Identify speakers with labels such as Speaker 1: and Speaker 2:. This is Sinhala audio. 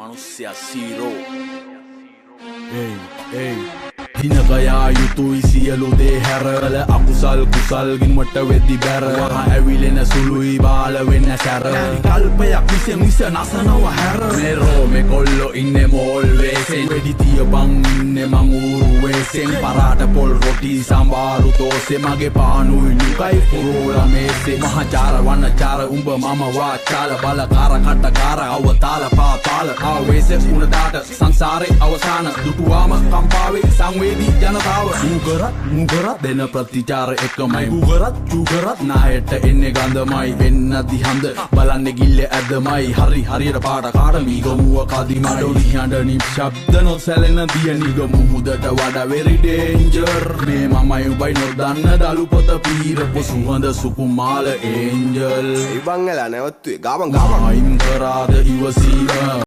Speaker 1: manusia zero.
Speaker 2: Hey. දිනකයා යුතුයි සියලු දේ හැරල අකුසල් කුසල් ගින්වට වෙද්දි බැර වහ ඇවිලෙන සුළුයි බාල වෙන්න සැර කල්පයක් මිස නසනව හැර මේ රෝමේ කොල්ලෝ ඉන්නේ මෝල් වේසෙන් වෙඩි තියපන් ඉන්නේ මං ඌරු වේසෙන් පරාට පොල් රොටි සම්බාරු තෝසේ මගේ පානුයි නිකයි පුරෝලා මේසේ මහචාර වන්නචාර උඹ මම වාචාල බලකාර කට්ටකාර අවතාල පාතාල ආවේස උණදාට සංසාරේ අවසාන දුටුවාම කම්පාවේ සංවේ ජනතාව මුගරත් දෙන ප්‍රතිචාර එකමයි ගුගරත් නායට එන්නේ ගඳමයි වෙන්න දිහඳ බලන්න ගිල්ල ඇදමයි හරියට පාට කාට මීගමුව කදිම ඩොලි හඬ නිශ්ශබ්ද නොසැලෙන දිය නිගමු මුදට වඩා very danger මේ මමයි උඹයි නොදන්න දළු පොත පීරපු සුහඳ සුකුමාල angel
Speaker 3: ඉබංගලා නැවතුවේ ගාමන්
Speaker 2: අයින් කරාද ඉවසීම